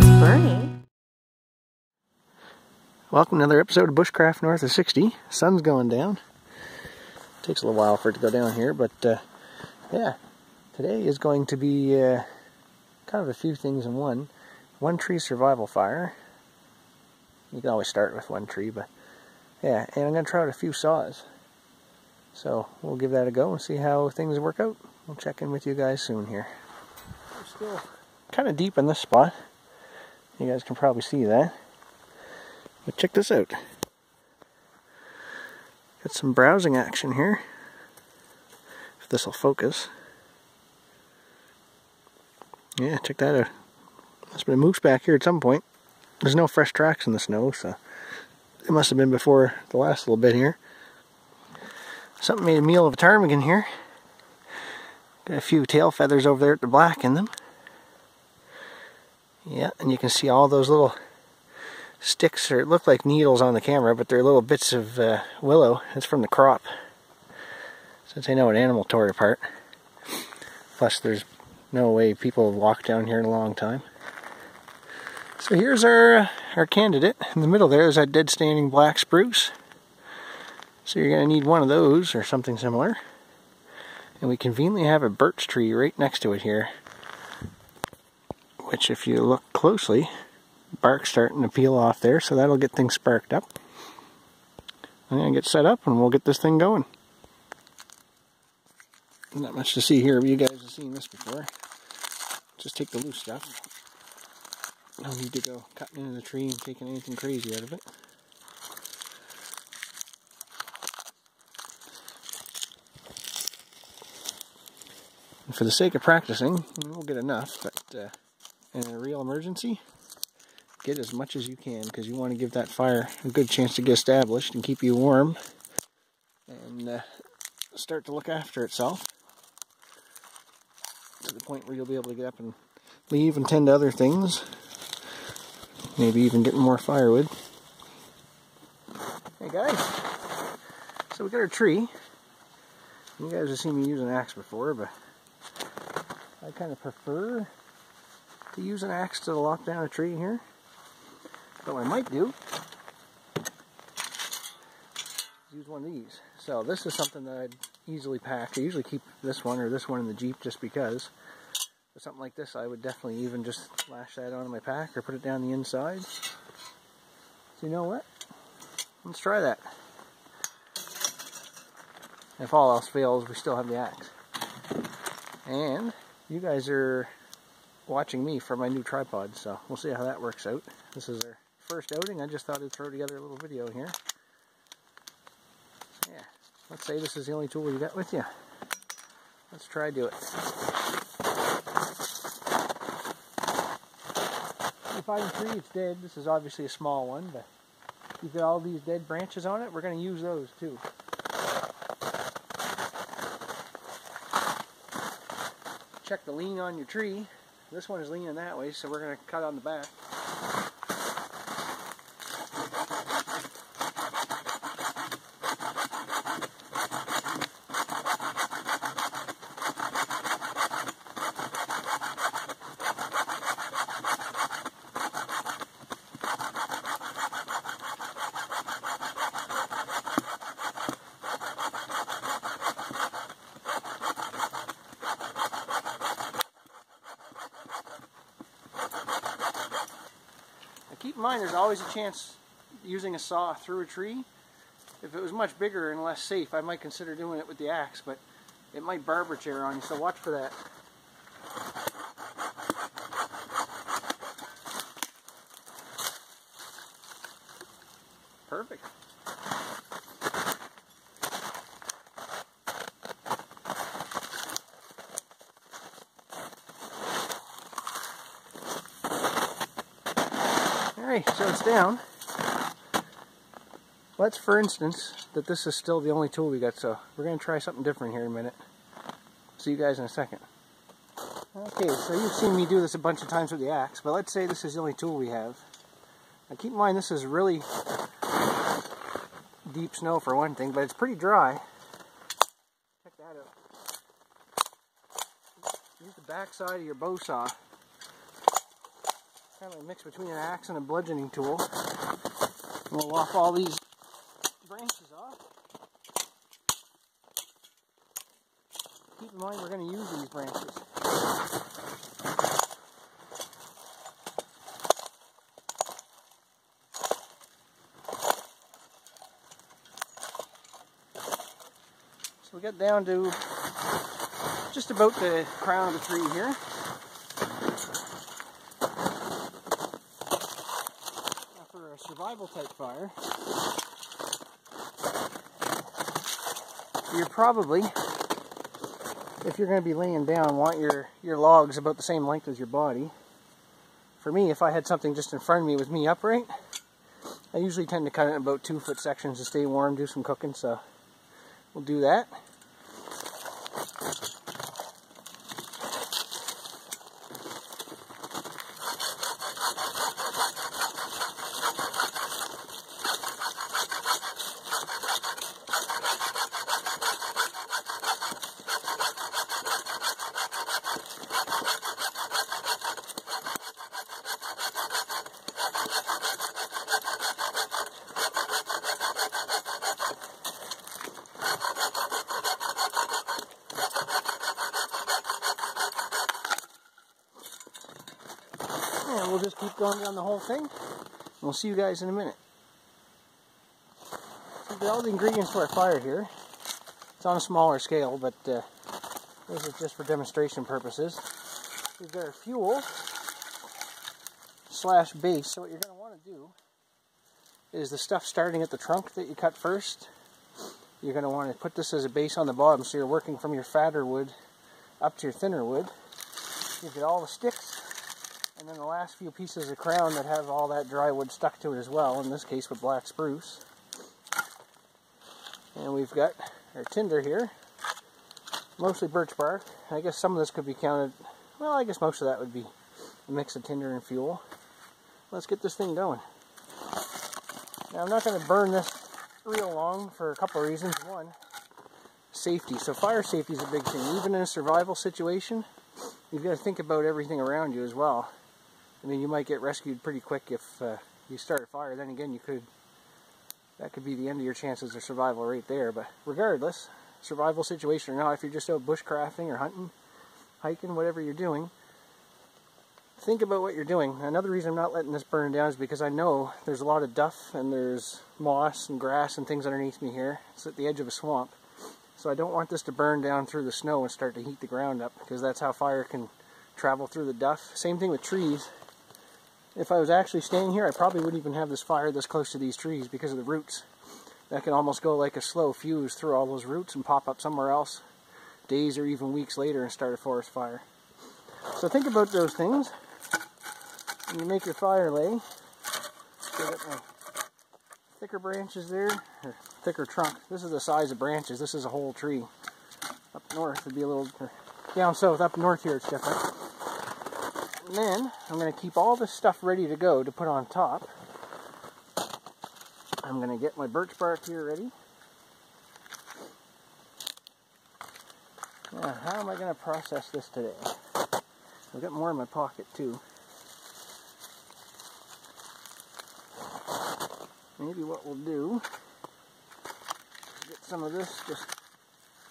burning. Welcome to another episode of Bushcraft north of 60. Sun's going down. Takes a little while for it to go down here, but yeah, today is going to be kind of a few things in one. One tree survival fire. You can always start with one tree, but yeah, and I'm going to try out a few saws. So we'll give that a go and see how things work out. We'll check in with you guys soon here. We're still kind of deep in this spot. You guys can probably see that. But check this out. Got some browsing action here. If this will focus. Yeah, check that out. There's been a moose back here at some point. There's no fresh tracks in the snow, so it must have been before the last little bit here. Something made a meal of a ptarmigan here. Got a few tail feathers over there at the black in them. Yeah, and you can see all those little sticks, or it look like needles on the camera, but they're little bits of willow. It's from the crop, since I know an animal tore it apart. Plus there's no way people have walked down here in a long time. So here's our candidate. In the middle there is that dead standing black spruce. So you're going to need one of those or something similar. And we conveniently have a birch tree right next to it here, which if you look closely, bark's starting to peel off there, so that'll get things sparked up. I'm going to get set up and we'll get this thing going. Not much to see here, but you guys have seen this before. Just take the loose stuff. No need to go cutting into the tree and taking anything crazy out of it. And for the sake of practicing, we'll get enough, but in a real emergency, get as much as you can, because you want to give that fire a good chance to get established and keep you warm and start to look after itself to the point where you'll be able to get up and leave and tend to other things, maybe even getting more firewood. Hey guys, so we got our tree. You guys have seen me use an axe before, but I kind of prefer to use an axe to lock down a tree here. But what I might do is use one of these. So this is something that I'd easily pack. I usually keep this one or this one in the Jeep just because. But something like this, I would definitely even just lash that onto my pack or put it down the inside. So you know what? Let's try that. If all else fails, we still have the axe. And you guys are watching me for my new tripod, so we'll see how that works out. This is our first outing. I just thought I'd throw together a little video here. So yeah, let's say this is the only tool you got with you. Let's try do it. If you find a tree, it's dead. This is obviously a small one, but you've got all these dead branches on it. We're going to use those too. Check the lean on your tree. This one is leaning that way, so we're going to cut on the back. Keep in mind, there's always a chance using a saw through a tree. If it was much bigger and less safe, I might consider doing it with the axe, but it might barber chair on you, so watch for that. Perfect. Alright, so it's down. Let's, for instance, that this is still the only tool we got, so we're going to try something different here in a minute. See you guys in a second. Okay, so you've seen me do this a bunch of times with the axe, but let's say this is the only tool we have. Now keep in mind this is really deep snow for one thing, but it's pretty dry. Check that out. Use the back side of your bow saw kind of a mix between an axe and a bludgeoning tool. We'll lop all these branches off. Keep in mind we're going to use these branches. So we get down to just about the crown of the tree here. Now for a survival type fire, you're probably, if you're going to be laying down, want your logs about the same length as your body. For me, if I had something just in front of me with me upright, I usually tend to cut it in about 2-foot sections to stay warm, do some cooking, so we'll do that. And we'll just keep going down the whole thing. We'll see you guys in a minute. So we've got all the ingredients for our fire here. It's on a smaller scale, but this is just for demonstration purposes. We've got our fuel / base. So what you're going to want to do is the stuff starting at the trunk that you cut first. You're going to want to put this as a base on the bottom, so you're working from your fatter wood up to your thinner wood. You get all the sticks. And then the last few pieces of crown that have all that dry wood stuck to it as well, in this case with black spruce. And we've got our tinder here, mostly birch bark. I guess some of this could be counted, well, I guess most of that would be a mix of tinder and fuel. Let's get this thing going. Now I'm not going to burn this real long for a couple of reasons. One, safety. So fire safety is a big thing. Even in a survival situation, you've got to think about everything around you as well. I mean, you might get rescued pretty quick if you start a fire. Then again, that could be the end of your chances of survival right there. But regardless, survival situation or not, if you're just out bushcrafting or hunting, hiking, whatever you're doing, think about what you're doing. Another reason I'm not letting this burn down is because I know there's a lot of duff and there's moss and grass and things underneath me here. It's at the edge of a swamp. So I don't want this to burn down through the snow and start to heat the ground up, because that's how fire can travel through the duff. Same thing with trees. If I was actually staying here, I probably wouldn't even have this fire this close to these trees because of the roots. That can almost go like a slow fuse through all those roots and pop up somewhere else days or even weeks later and start a forest fire. So think about those things when you make your fire lay. Get my thicker branches there, or thicker trunk. This is the size of branches. This is a whole tree. Up north would be a little, down south, up north here it's different. And then I'm going to keep all this stuff ready to go to put on top. I'm going to get my birch bark here ready. Now, how am I going to process this today? I've got more in my pocket too. Maybe what we'll do is get some of this just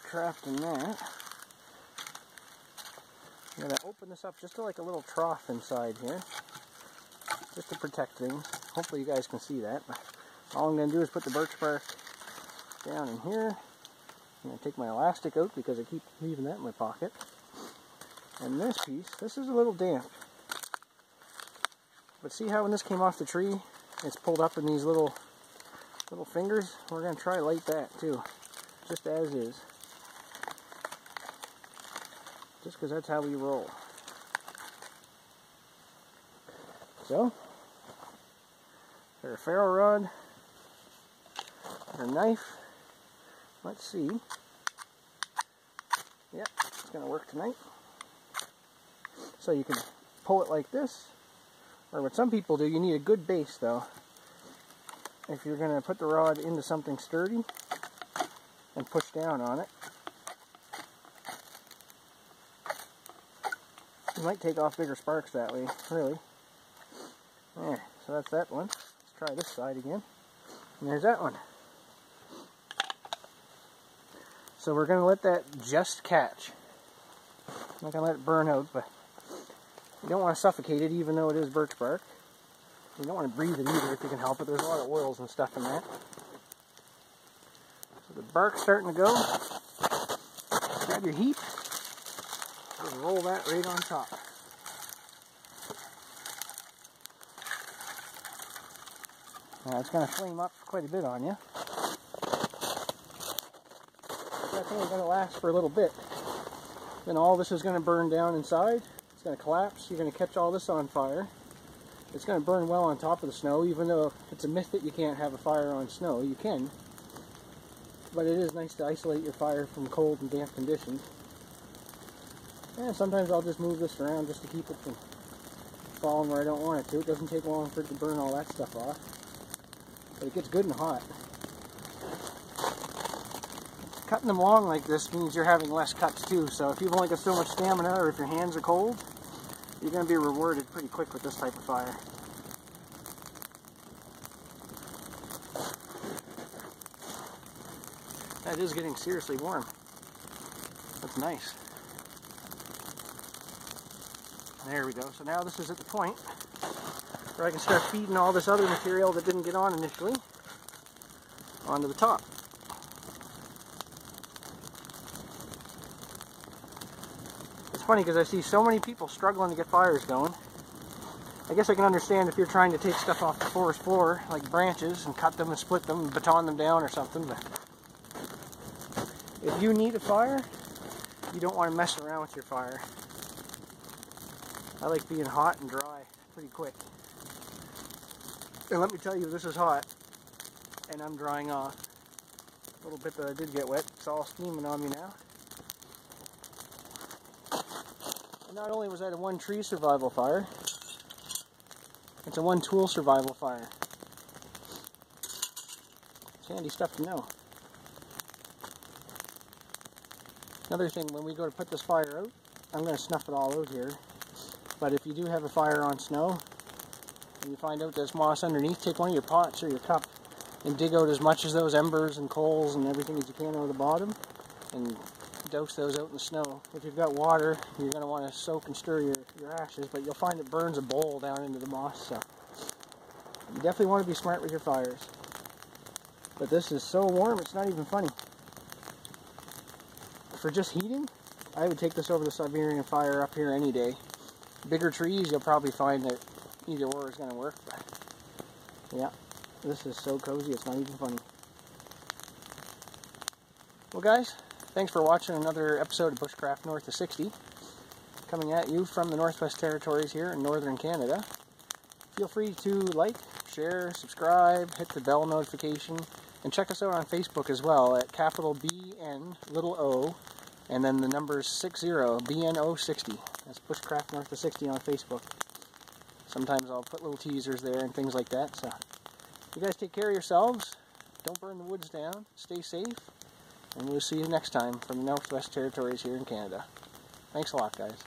trapped in that. I'm going to open this up just to like a little trough inside here, just to protect things. Hopefully you guys can see that. But all I'm going to do is put the birch bark down in here. I'm going to take my elastic out because I keep leaving that in my pocket. And this piece, this is a little damp. But see how when this came off the tree, it's pulled up in these little fingers? We're going to try to light that too, just as is. Just because that's how we roll. So, our ferro rod, our knife. Let's see. Yep, it's going to work tonight. So you can pull it like this, or what some people do, you need a good base though. If you're going to put the rod into something sturdy and push down on it, you might take off bigger sparks that way, really. There, so that's that one. Let's try this side again. And there's that one. So we're going to let that just catch. I'm not going to let it burn out, but you don't want to suffocate it even though it is birch bark. You don't want to breathe it either if you can help it. There's a lot of oils and stuff in that. So the bark's starting to go. Grab your heap. Just roll that right on top. Now it's going to flame up quite a bit on you. That's only going to last for a little bit. Then all this is going to burn down inside. It's going to collapse. You're going to catch all this on fire. It's going to burn well on top of the snow, even though it's a myth that you can't have a fire on snow. You can. But it is nice to isolate your fire from cold and damp conditions. And sometimes I'll just move this around just to keep it from falling where I don't want it to. It doesn't take long for it to burn all that stuff off. But it gets good and hot. Cutting them long like this means you're having less cuts too. So if you've only got so much stamina, or if your hands are cold, you're going to be rewarded pretty quick with this type of fire. That is getting seriously warm. That's nice. There we go. So now this is at the point where I can start feeding all this other material that didn't get on initially onto the top. It's funny because I see so many people struggling to get fires going. I guess I can understand if you're trying to take stuff off the forest floor, like branches, and cut them and split them and baton them down or something, but if you need a fire, you don't want to mess around with your fire. I like being hot and dry pretty quick. And let me tell you, this is hot, and I'm drying off. A little bit that I did get wet, it's all steaming on me now. And not only was that a one tree survival fire, it's a one tool survival fire. It's handy stuff to know. Another thing, when we go to put this fire out, I'm going to snuff it all out here. But if you do have a fire on snow, and you find out there's moss underneath, take one of your pots or your cup and dig out as much of those embers and coals and everything as you can out of the bottom, and douse those out in the snow. If you've got water, you're going to want to soak and stir your ashes, but you'll find it burns a bowl down into the moss, so you definitely want to be smart with your fires. But this is so warm, it's not even funny. For just heating, I would take this over the Siberian fire up here any day. Bigger trees, you'll probably find that either or is going to work, but yeah, this is so cozy, it's not even funny. Well guys, thanks for watching another episode of Bushcraft North of 60, coming at you from the Northwest Territories here in Northern Canada. Feel free to like, share, subscribe, hit the bell notification, and check us out on Facebook as well at capital BN, little o, and then the number 60, BNO60. That's Bushcraft North of 60 on Facebook. Sometimes I'll put little teasers there and things like that. So you guys take care of yourselves. Don't burn the woods down. Stay safe. And we'll see you next time from the Northwest Territories here in Canada. Thanks a lot, guys.